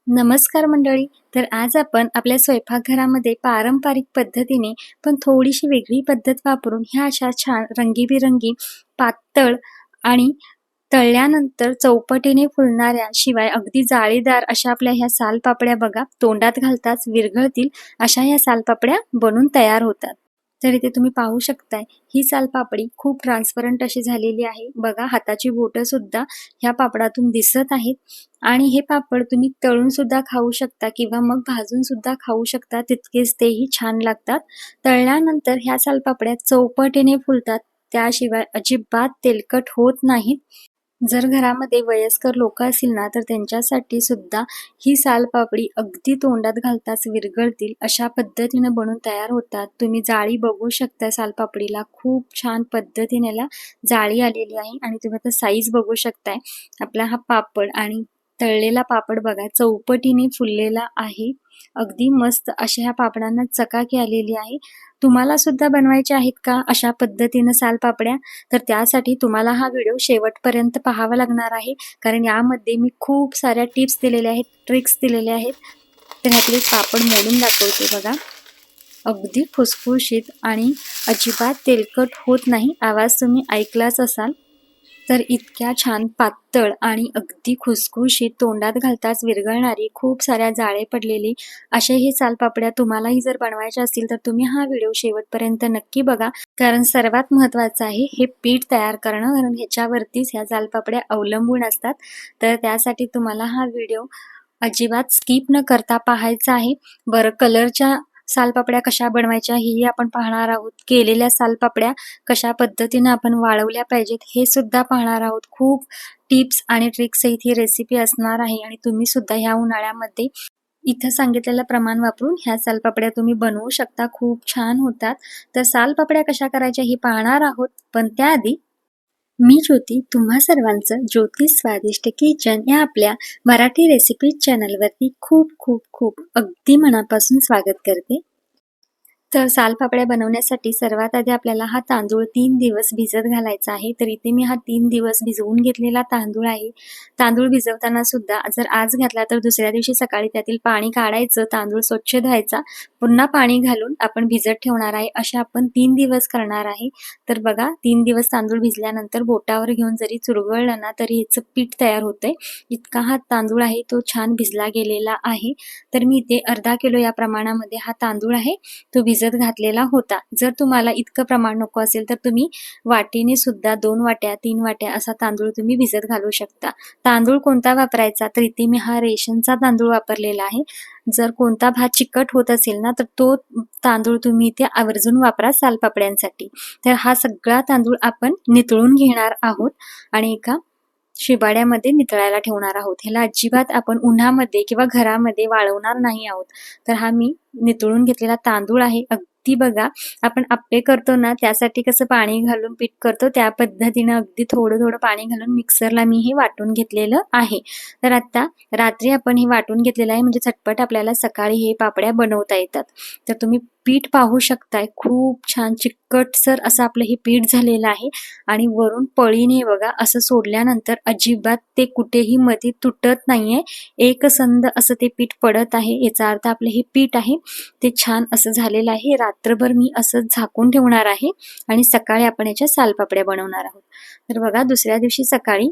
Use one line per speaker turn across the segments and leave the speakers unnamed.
नमस्कार मंडळी. तर आज आपण आपल्या स्वयंपाकघरामध्ये पारंपरिक पद्धतीने पण थोडीशी वेगळी पद्धत वापरून ह्या अशा छान रंगीबिरंगी पातळ आणि तळल्यानंतर चौपटीने फुलणाऱ्या शिवाय अगदी जाळीदार अशा आपल्या ह्या सालपापड्या बघा तोंडात घालताच विरघळतील अशा ह्या सालपापड्या बनून तयार होतात. तर इथे तुम्ही पाहू शकताय ही सालपापडी खूप ट्रान्सपरंट अशी झालेली आहे. बघा हाताची बोटं सुद्धा ह्या पापडातून दिसत आहेत आणि हे पापड तुम्ही तळून सुद्धा खाऊ शकता किंवा मग भाजून सुद्धा खाऊ शकता, तितकेच तेही छान लागतात. तळल्यानंतर ह्या सालपापड्या चौपटीने फुलतात, त्याशिवाय अजिबात तेलकट होत नाहीत. जर घरामध्ये वयस्कर लोक असतील ना तर त्यांच्यासाठी सुद्धा ही सालपापडी अगदी तोंडात घालताच विरघळतील अशा पद्धतीने बनून तयार होतात. तुम्ही जाळी बघू शकता, सालपापडीला खूप छान पद्धतीने याला जाळी आलेली आहे आणि तुम्ही आता साईज बघू शकताय. आपला हा पापड आणि तळलेला पापड बघा चौपटीने फुललेला आहे. अगदी मस्त अशा ह्या पापडांना चकाकी आलेली आहे. तुम्हाला सुद्धा बनवायचे आहेत का अशा पद्धतीने सालपापड्या? तर त्यासाठी तुम्हाला हा व्हिडिओ शेवटपर्यंत पाहावा लागणार आहे, कारण यामध्ये मी खूप साऱ्या टिप्स दिलेल्या आहेत, ट्रिक्स दिलेल्या आहेत. तर ह्यातले पापड मोडून दाखवते बघा. अगदी खुसखुशीत आणि अजिबात तेलकट होत नाही. आवाज तुम्ही ऐकलाच असाल. तर इतक्या छान पातळ आणि अगदी खुसखुशीत तोंडात घालताच विरघळणारी खूप साऱ्या जाळे पडलेली असे हे सालपापड्या तुम्हालाही जर बनवायच्या असतील तर तुम्ही हा व्हिडिओ शेवटपर्यंत नक्की बघा, कारण सर्वात महत्त्वाचं आहे हे पीठ तयार करणं, कारण ह्याच्यावरतीच ह्या सालपापड्या अवलंबून असतात. तर त्यासाठी तुम्हाला हा व्हिडिओ अजिबात स्किप न करता पाहायचा आहे. बरं, कलरच्या सालपापड्या कशा बनवायच्या हेही आपण पाहणार आहोत. केलेल्या सालपापड्या कशा पद्धतीने आपण वाळवल्या पाहिजेत हे सुद्धा पाहणार आहोत. खूप टिप्स आणि ट्रिक्स सहित ही रेसिपी असणार आहे आणि तुम्ही सुद्धा ह्या उन्हाळ्यामध्ये इथं सांगितलेलं प्रमाण वापरून ह्या सालपापड्या तुम्ही बनवू शकता. खूप छान होतात. तर सालपापड्या कशा करायच्या हे पाहणार आहोत, पण त्याआधी मी ज्योती तुम्हा सर्वांचं ज्योती स्वादिष्ट किचन या आपल्या मराठी रेसिपी चॅनलवरती खूप खूप खूप अगदी मनापासून स्वागत करते. तर सालपापड्या बनवण्यासाठी सर्वात आधी आपल्याला हा तांदूळ 3 दिवस भिजत घालायचा आहे. तर इथे मी हा 3 दिवस भिजवून घेतलेला तांदूळ आहे. तांदूळ भिजवताना सुद्धा जर आज घातला तर दुसऱ्या दिवशी सकाळी त्यातील पाणी काढायचं, तांदूळ स्वच्छ धुवायचा, पुन्हा पाणी घालून आपण भिजत ठेवणार आहे. असे आपण 3 दिवस करणार आहे. तर बघा 3 दिवस तांदूळ भिजल्यानंतर बोटावर घेऊन जरी चुरगळलं ना तरी ह्याचं पीठ तयार होतंय. इतका हा तांदूळ आहे तो छान भिजला गेलेला आहे. तर मी इथे अर्धा किलो या प्रमाणामध्ये हा तांदूळ आहे तो भिजत घातलेला होता. जर तुम्हाला इतकं प्रमाण नको असेल तर तुम्ही वाटीने सुद्धा 2 वाट्या 3 वाट्या असा तांदूळ तुम्ही भिजत घालू शकता. तांदूळ कोणता वापरायचा तर इथे मी हा रेशनचा तांदूळ वापरलेला आहे. जर कोणता भात चिकट होत असेल ना तर तो तांदूळ तुम्ही इथे आवर्जून वापरा सालपापड्यांसाठी. तर हा सगळा तांदूळ आपण नितळून घेणार आहोत आणि एका शिबाड्यामध्ये नितळायला ठेवणार आहोत. ह्याला अजिबात आपण उन्हामध्ये किंवा घरामध्ये वाळवणार नाही आहोत. तर हा मी नितळून घेतलेला तांदूळ आहे. अगदी बघा आपण आप्पे करतो ना त्यासाठी कसं पाणी घालून पीठ करतो त्या पद्धतीनं अगदी थोडं थोडं पाणी घालून मिक्सरला मी हे वाटून घेतलेलं आहे. तर आता रात्री आपण हे वाटून घेतलेलं आहे म्हणजे झटपट आपल्याला सकाळी हे पापड्या बनवता येतात. तर तुम्ही पीठ पाहू शकताय, खूप छान चिकटसर असं आपलं हे पीठ झालेलं आहे आणि वरून पळीने बघा असं सोडल्यानंतर अजिबात ते कुठेही मध्ये तुटत नाहीये. एकसंध असं ते पीठ पडत आहे. याचा अर्थ आपलं हे पीठ आहे ते छान असं झालेलं आहे. रात्रभर मी असं झाकून ठेवणार आहे आणि सकाळी आपण याच्या सालपापड्या बनवणार आहोत. तर बघा दुसऱ्या दिवशी सकाळी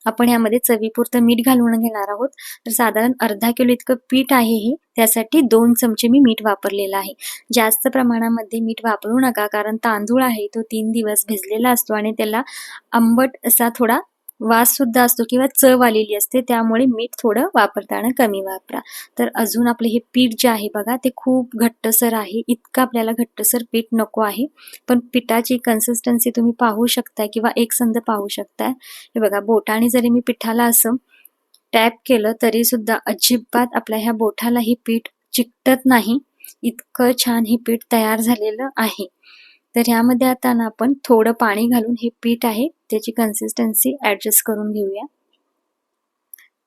आपण यामध्ये चवीपुरतं मीठ घालून घेणार आहोत. तर साधारण अर्धा किलो इतकं पीठ आहे हे, त्यासाठी 2 चमचे मी मीठ वापरलेलं आहे. जास्त प्रमाणामध्ये मीठ वापरू नका, कारण तांदूळ आहे तो 3 दिवस भिजलेला असतो आणि त्याला आंबट असा थोडा वास सुद्धा असतो किंवा चव आलेली असते, त्यामुळे मीठ थोडं वापरताना कमी वापरा. तर अजून आपले हे पीठ जे आहे बघा ते खूप घट्टसर आहे. इतकं आपल्याला घट्टसर पीठ नको आहे, पण पिठाची कन्सिस्टन्सी तुम्ही पाहू शकताय किंवा एकसंध पाहू शकताय. हे बघा बोटाने जरी मी पिठाला असं टॅप केलं तरी सुद्धा अजिबात आपल्या ह्या बोटाला हे पीठ चिकटत नाही. इतकं छान हे पीठ तयार झालेलं आहे. तर ह्यामध्ये आता ना आपण थोडं पाणी घालून हे पीठ आहे त्याची कन्सिस्टन्सी ॲडजस्ट करून घेऊया.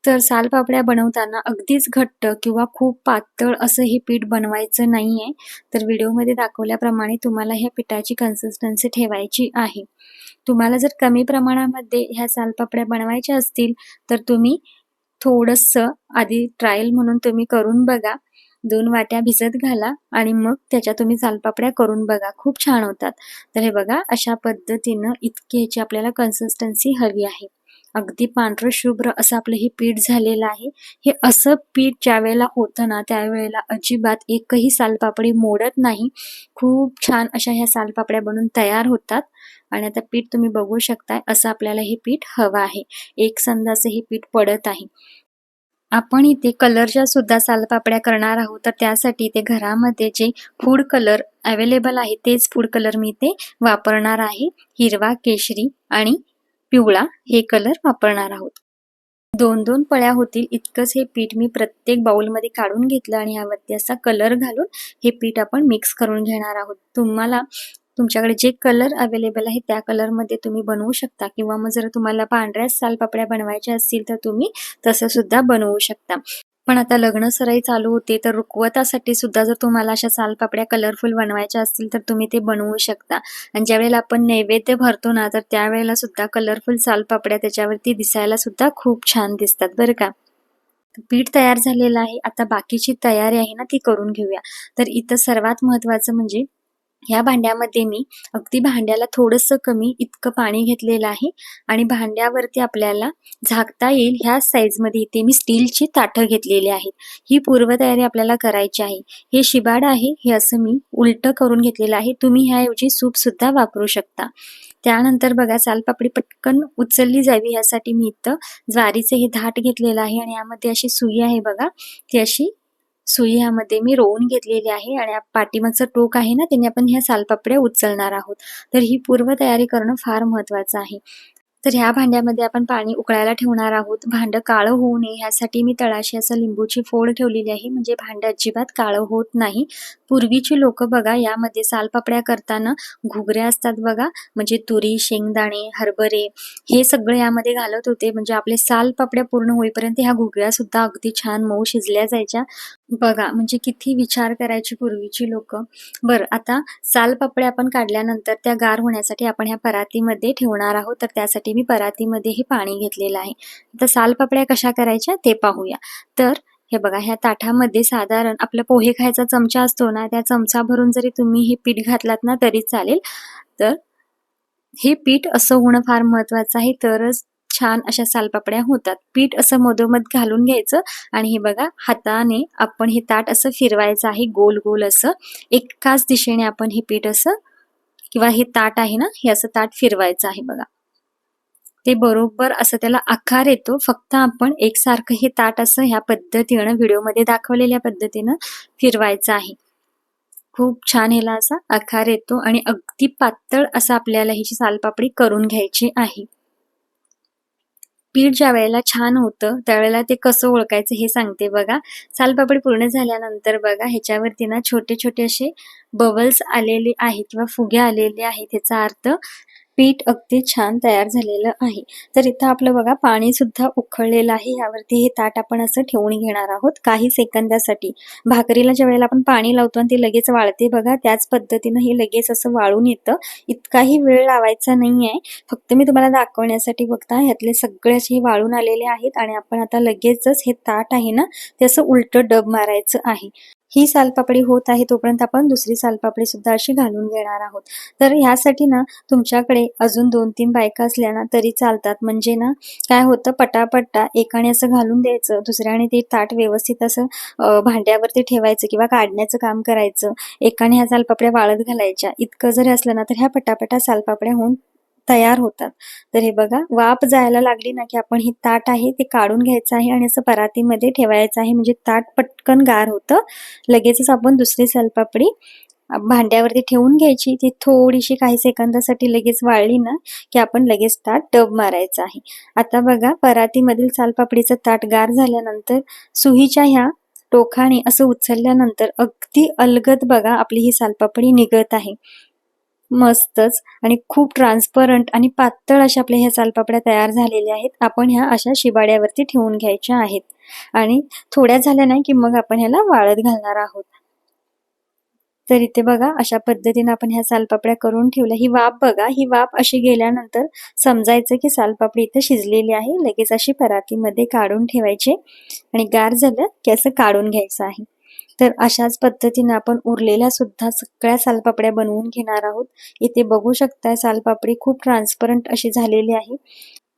तर सालपापड्या बनवताना अगदीच घट्ट किंवा खूप पातळ असं हे पीठ बनवायचं नाहीये. तर व्हिडिओमध्ये दाखवल्याप्रमाणे तुम्हाला ह्या पिठाची कन्सिस्टन्सी ठेवायची आहे. तुम्हाला जर कमी प्रमाणामध्ये ह्या सालपापड्या बनवायच्या असतील तर तुम्ही थोडंसं आधी ट्रायल म्हणून तुम्ही करून बघा. 2 वाट्या भिजत घाला आणि मग त्याच्या तुम्ही सालपापड्या करून बघा. खूप छान होतात. तर हे बघा अशा पद्धतीनं इतकी ह्याची आपल्याला कन्सिस्टन्सी हवी आहे. अगदी पांढरं शुभ्र असं आपलं हे पीठ झालेलं आहे. हे असं पीठ ज्यावेळेला होतं ना, त्यावेळेला अजिबात एकही सालपापडी मोडत नाही. खूप छान अशा ह्या सालपापड्या बनून तयार होतात आणि आता पीठ तुम्ही बघू शकताय असं आपल्याला हे पीठ हवं आहे. एकसंध असं हे पीठ पडत आहे. आपण इथे कलरच्या सुद्धा सालपापड्या करणार आहोत. तर त्यासाठी इथे घरामध्ये जे फूड कलर अवेलेबल आहे तेच फूड कलर मी इथे वापरणार आहे. हिरवा, केशरी आणि पिवळा हे कलर वापरणार आहोत. 2-2 पळ्या होतील इतकंच हे पीठ मी प्रत्येक बाउलमध्ये काढून घेतलं आणि यावरती असा कलर घालून हे पीठ आपण मिक्स करून घेणार आहोत. तुम्हाला तुमच्याकडे जे कलर अवेलेबल आहे त्या कलरमध्ये तुम्ही बनवू शकता किंवा मग जर तुम्हाला पांढऱ्या सालपापड्या बनवायच्या असतील तर तुम्ही तसं सुद्धा बनवू शकता. पण आता लग्न सराई चालू होते तर रुखवतासाठी सुद्धा जर तुम्हाला अशा सालपापड्या कलरफुल बनवायच्या असतील तर तुम्ही ते बनवू शकता. आणि ज्यावेळेला आपण नैवेद्य भरतो ना तर त्यावेळेला सुद्धा कलरफुल सालपापड्या त्याच्यावरती दिसायला सुद्धा खूप छान दिसतात बरं का. पीठ तयार झालेलं आहे. आता बाकीची तयारी आहे ना ती करून घेऊया. तर इथं सर्वात महत्त्वाचं म्हणजे ह्या भांड्यामध्ये मी अगदी भांड्याला थोडंसं कमी इतकं पाणी घेतलेलं आहे आणि भांड्यावरती आपल्याला झाकता येईल ह्या साईजमध्ये इथे मी स्टीलची ताटं घेतलेली आहेत. ही पूर्वतयारी आपल्याला करायची आहे. हे शिबाड आहे हे असं मी उलटं करून घेतलेलं आहे. तुम्ही ह्याऐवजी सूपसुद्धा वापरू शकता. त्यानंतर बघा सालपापडी पटकन उचलली जावी ह्यासाठी मी इथं ज्वारीचे हे धाट घेतलेलं आहे आणि यामध्ये अशी सुई आहे बघा. ती अशी सुई ह्यामध्ये मी रोवून घेतलेली आहे आणि पाठीमागचं टोक आहे ना त्याने आपण ह्या सालपापड्या उचलणार आहोत. तर ही पूर्वतयारी करणं फार महत्त्वाचं आहे. तर ह्या भांड्यामध्ये आपण पाणी उकळायला ठेवणार आहोत. भांडं काळं होऊ नये ह्यासाठी मी तळाशी असं लिंबूची फोड ठेवलेली आहे म्हणजे भांडं अजिबात काळं होत नाही. पूर्वीची लोकं बघा यामध्ये सालपापड्या करताना घुगऱ्या असतात बघा म्हणजे तुरी, शेंगदाणे, हरभरे हे सगळं यामध्ये घालत होते म्हणजे आपले सालपापड्या पूर्ण होईपर्यंत ह्या घुगऱ्या सुद्धा अगदी छान मऊ शिजल्या जायच्या. बघा म्हणजे किती विचार करायची पूर्वीची लोकं. बरं आता सालपापड्या आपण काढल्यानंतर त्या गार होण्यासाठी आपण ह्या परातीमध्ये ठेवणार आहोत. तर त्यासाठी मी परातीमध्ये हे पाणी घेतलेलं आहे. आता सालपापड्या कशा करायच्या ते पाहूया. तर हे बघा ह्या ताटामध्ये साधारण आपला पोहे खायचा चमचा असतो ना त्या चमचा भरून जरी तुम्ही हे पीठ घातलात ना तरी चालेल. तर हे पीठ असं होणं फार महत्त्वाचं आहे तरच छान अशा सालपापड्या होतात. पीठ असं मधोमध घालून घ्यायचं आणि हे बघा हाताने आपण हे ताट असं फिरवायचं आहे गोल गोल असं. एकाच दिशेने आपण हे पीठ असं किंवा हे ताट आहे ना हे असं ताट फिरवायचं आहे बघा. ते बरोबर असं त्याला आकार येतो. फक्त आपण एकसारखं हे ताट असं ह्या पद्धतीनं व्हिडिओमध्ये दाखवलेल्या पद्धतीनं फिरवायचं आहे. खूप छान ह्याला असा आकार येतो आणि अगदी पातळ असं आपल्याला ह्याची सालपापडी करून घ्यायची आहे. पीठ ज्या वेळेला छान होतं त्यावेळेला ते कसं ओळखायचं हे सांगते बघा. सालपापडी पूर्ण झाल्यानंतर बघा ह्याच्यावरती ना छोटे छोटे असे बबल्स आलेले आहेत किंवा फुगे आलेले आहेत. ह्याचा अर्थ पीठ अगदी छान तयार झालेलं आहे. तर इथं आपलं बघा पाणी सुद्धा उकळलेलं आहे. यावरती हे ताट आपण असं ठेवून घेणार आहोत काही सेकंदासाठी. भाकरीला ज्या वेळेला आपण पाणी लावतो आणि ते लगेच वाळते बघा त्याच पद्धतीनं हे लगेच असं वाळून येतं. इतकाही वेळ लावायचा नाहीये. फक्त मी तुम्हाला दाखवण्यासाठी बघता ह्यातले सगळे असे वाळून आलेले आहेत आणि आपण आता लगेचच हे ताट आहे ना ते असं उलटं डब मारायचं आहे. ही सालपापडी होत आहे तोपर्यंत आपण दुसरी सालपापडी सुद्धा अशी घालून घेणार आहोत. तर ह्यासाठी ना तुमच्याकडे अजून 2-3 बायका असल्या ना तरी चालतात. म्हणजे ना काय होतं पटापटा एकाने असं घालून द्यायचं दुसऱ्याने ते ताट व्यवस्थित असं भांड्यावरती ठेवायचं किंवा काढण्याचं काम करायचं. एकाने ह्या सालपापड्या वाळत घालायच्या. इतकं जरी असलं ना तर ह्या पटापटा सालपापड्या होऊन तयार होतात. तर हे बघा वाफ जायला लागली ना की आपण हे ताट आहे ते काढून घ्यायचं आहे आणि असं परातीमध्ये ठेवायचं आहे म्हणजे ताट पटकन गार होतं. लगेचच आपण दुसरी सालपापडी भांड्यावरती ठेवून घ्यायची. ती थोडीशी काही सेकंदासाठी लगेच वाळली ना की आपण लगेच ताट डब मारायचं आहे. आता बघा परातीमधील सालपापडीचं ताट गार झाल्यानंतर सुईच्या ह्या टोकाने असं उचलल्यानंतर अगदी अलगद बघा आपली ही सालपापडी निघत आहे. मस्तच आणि खूप ट्रान्सपरंट आणि पातळ अशा आपल्या ह्या सालपापड्या तयार झालेल्या आहेत. आपण ह्या अशा शिबाड्यावरती ठेवून घ्यायच्या आहेत आणि थोड्या झाल्या नाही की मग आपण ह्याला वाळत घालणार आहोत. तर इथे बघा अशा पद्धतीने आपण ह्या सालपापड्या करून ठेवल्या. ही वाफ बघा, ही वाफ अशी गेल्यानंतर समजायचं की सालपापडी इथे शिजलेली आहे. लगेच अशी परातीमध्ये काढून ठेवायची आणि गार झालं की असं काढून घ्यायचं आहे. तर अशाच पद्धतीने आपण उरलेल्या सुद्धा सगळ्या सालपापड्या बनवून घेणार आहोत. इथे बघू शकताय सालपापडी खूप ट्रान्सपरंट अशी झालेली आहे.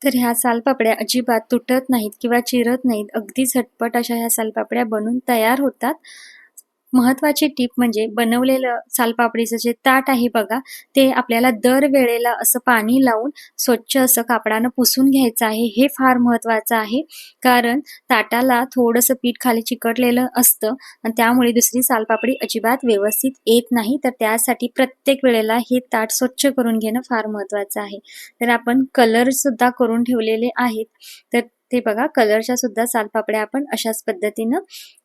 तर ह्या सालपापड्या अजिबात तुटत नाहीत किंवा चिरत नाहीत. अगदी झटपट अशा ह्या सालपापड्या बनून तयार होतात. महत्त्वाची टिप म्हणजे बनवलेलं सालपापडीचं जे ताट आहे बघा, ते आपल्याला दर वेळेला असं पाणी लावून स्वच्छ असं कापडानं पुसून घ्यायचं आहे. हे फार महत्त्वाचं आहे. कारण ताटाला थोडंसं पीठ खाली चिकटलेलं असतं आणि त्यामुळे दुसरी सालपापडी अजिबात व्यवस्थित येत नाही. तर त्यासाठी प्रत्येक वेळेला हे ताट स्वच्छ करून घेणं फार महत्त्वाचं आहे. तर आपण कलरसुद्धा करून ठेवलेले आहेत. तर ते बघा कलरच्या सुद्धा सालपापड्या आपण अशाच पद्धतीनं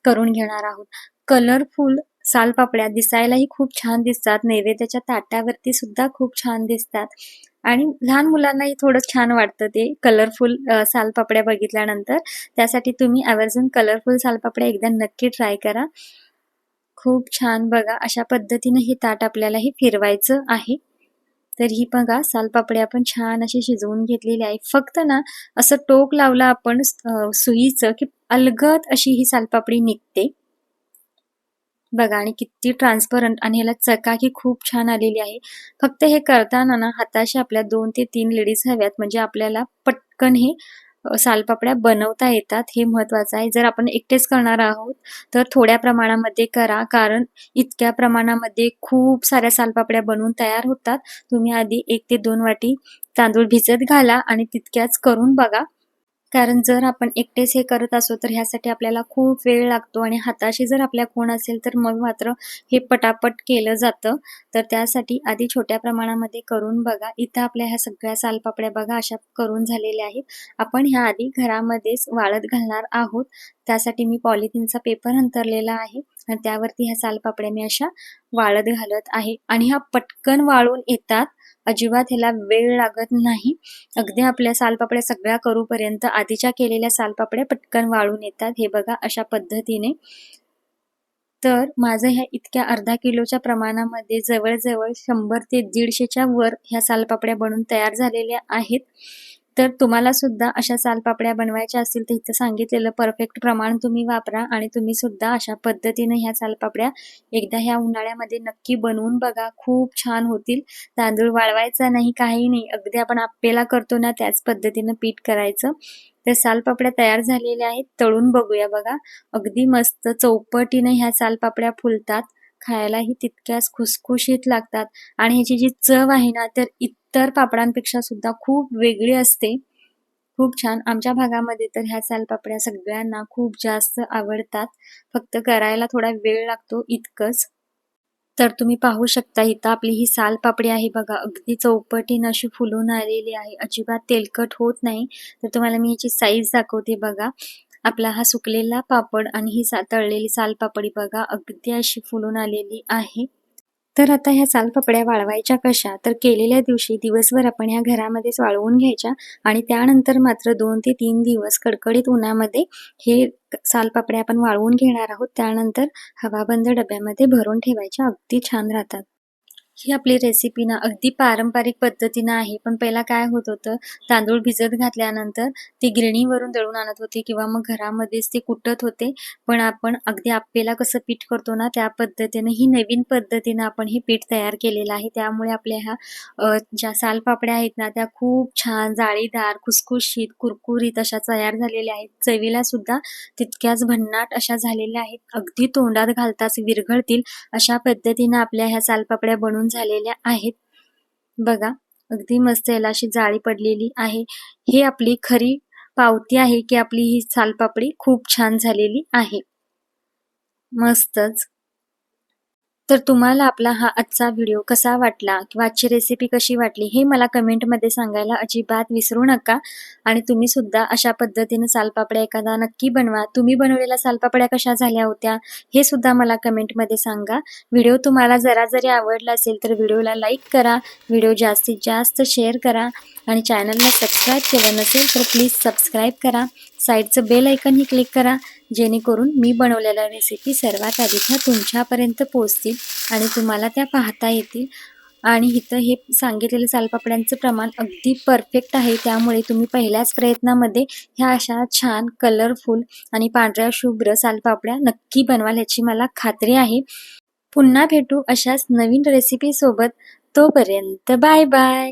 करून घेणार आहोत. कलरफुल सालपापड्या दिसायलाही खूप छान दिसतात. नैवेद्याच्या ताटावरती सुद्धा खूप छान दिसतात आणि लहान मुलांनाही थोडं छान वाटतं ते कलरफुल सालपापड्या बघितल्यानंतर. त्यासाठी तुम्ही आवर्जून कलरफुल सालपापड्या एकदा नक्की ट्राय करा. खूप छान बघा अशा पद्धतीने हे ताट आपल्यालाही फिरवायचं आहे. तर ही बघा सालपापडी आपण छान अशी शिजवून घेतलेली आहे. फक्त ना असं टोक लावलं आपण सुईचं की अलगद अशी ही सालपापडी निघते. बघा आणि किती ट्रान्सपरंट आणि ह्याला चकाकी खूप छान आलेली आहे. फक्त हे करताना ना हाताशी आपल्या 2 ते 3 लेडीज हव्यात म्हणजे आपल्याला पटकन हे सालपापड्या बनवता येतात. हे महत्त्वाचं आहे. जर आपण एकटेच करणार आहोत तर थोड्या प्रमाणामध्ये करा. कारण इतक्या प्रमाणामध्ये खूप साऱ्या सालपापड्या बनवून तयार होतात. तुम्ही आधी 1 ते 2 वाटी तांदूळ भिजत घाला आणि तितक्याच करून बघा. कारण जर आपण एकटेच हे करत असू तर ह्यासाठी आपल्याला खूप वेळ लागतो आणि हाताशी जर आपल्या कोण असेल तर मग मात्र हे पटापट केलं जातं. तर त्यासाठी आधी छोट्या प्रमाणामध्ये करून बघा. इथं आपल्या ह्या सगळ्या सालपापड्या बघा अशा करून झालेल्या आहेत. आपण ह्या आधी घरामध्येच वाळत घालणार आहोत. त्यासाठी मी पॉलिथिनचा पेपर अंथरलेला आहे आणि त्यावरती ह्या सालपापड्या मी अशा वाळत घालत आहे आणि ह्या पटकन वाळून येतात. अजिबात ह्याला वेळ लागत नाही. अगदी आपल्या सालपापड्या सगळ्या करूपर्यंत आधीच्या केलेल्या सालपापड्या पटकन वाळून येतात. हे बघा अशा पद्धतीने. तर माझं ह्या इतक्या अर्धा किलोच्या प्रमाणामध्ये जवळजवळ 100 ते 150च्या वर ह्या सालपापड्या बनून तयार झालेल्या आहेत. तर तुम्हाला सुद्धा अशा सालपापड्या बनवायच्या असतील तर इथं सांगितलेलं परफेक्ट प्रमाण तुम्ही वापरा आणि तुम्ही सुद्धा अशा पद्धतीने ह्या सालपापड्या एकदा ह्या उन्हाळ्यामध्ये नक्की बनवून बघा. खूप छान होतील. तांदूळ वाळवायचा नाही, काही नाही. अगदी आपण आप्पेला करतो ना त्याच पद्धतीनं पीठ करायचं. तर सालपापड्या तयार झालेल्या आहेत. तळून बघूया बघा. अगदी मस्त चौपटीने ह्या सालपापड्या फुलतात. खायलाही तितक्याच खुसखुशीत लागतात आणि ह्याची जी चव आहे ना तर इतर पापडांपेक्षा सुद्धा खूप वेगळी असते. खूप छान. आमच्या भागामध्ये तर ह्या सालपापड्या सगळ्यांना खूप जास्त आवडतात. फक्त करायला थोडा वेळ लागतो इतकंच. तर तुम्ही पाहू शकता इथं आपली ही सालपापडी आहे बघा. अगदी चौपटीनं अशी फुलून आलेली आहे. अजिबात तेलकट होत नाही. तर तुम्हाला मी याची साईज दाखवते बघा. आपला हा सुकलेला पापड आणि ही तळलेली सालपापडी बघा अगदी अशी फुलून आलेली आहे. तर आता ह्या सालपापड्या वाळवायच्या कशा? तर केलेल्या दिवशी दिवसभर आपण ह्या घरामध्येच वाळवून घ्यायच्या आणि त्यानंतर मात्र 2 ते 3 दिवस कडकडीत उन्हामध्ये हे सालपापड्या आपण वाळवून घेणार आहोत. त्यानंतर हवाबंद डब्यामध्ये भरून ठेवायच्या. अगदी छान राहतात. ही आपली रेसिपी ना अगदी पारंपरिक पद्धतीनं आहे. पण पहिला काय होत होतं, तांदूळ भिजत घातल्यानंतर ते गिरणीवरून दळून आणत होते किंवा मग घरामध्येच ते कुटत होते. पण आपण अगदी आप्पेला कसं पीठ करतो ना, त्या पद्धतीनं ही नवीन पद्धतीनं आपण हे पीठ तयार केलेलं आहे. त्यामुळे आपल्या ह्या ज्या सालपापड्या आहेत ना, त्या खूप छान जाळीदार, खुसखुशीत, कुरकुरीत अशा तयार झालेल्या आहेत. चवीला सुद्धा तितक्याच भन्नाट अशा झालेल्या आहेत. अगदी तोंडात घालताच विरघळतील अशा पद्धतीनं आपल्या ह्या सालपापड्या बनून झालेल्या आहेत. बघा अगदी मस्त याला अशी जाळी पडलेली आहे. हे आपली खरी पावती आहे की आपली ही सालपापडी खूप छान झालेली आहे. मस्तच. तर तुम्हाला आपला हा आजचा व्हिडिओ कसा वाटला किंवा आजची रेसिपी कशी वाटली हे मला कमेंटमध्ये सांगायला अजिबात विसरू नका. आणि तुम्ही सुद्धा अशा पद्धतीने सालपापड्या एखादा नक्की बनवा. तुम्ही बनवलेल्या सालपापड्या कशा झाल्या होत्या हे सुद्धा मला कमेंटमध्ये सांगा. व्हिडिओ तुम्हाला जरा जरी आवडला असेल तर व्हिडिओला लाईक करा, व्हिडिओ जास्तीत जास्त शेअर करा आणि चॅनलला सबस्क्राईब केलं नसेल तर प्लीज सबस्क्राईब करा. साईडचं बेल आयकनही क्लिक करा जेणेकरून मी बनवलेल्या रेसिपी सर्वात आधी त्या तुमच्यापर्यंत पोहोचतील आणि तुम्हाला त्या पाहता येतील। आणि इथं हे सांगितलेलं सालपापड्यांचं प्रमाण अगदी परफेक्ट आहे, त्यामुळे तुम्ही पहिल्याच प्रयत्नामध्ये ह्या अशा छान कलरफुल आणि पांढऱ्या शुभ्र सालपापड्या नक्की बनवाल याची मला खात्री आहे। पुन्हा भेटू अशाच नवीन रेसिपी सोबत, तोपर्यंत बाय बाय।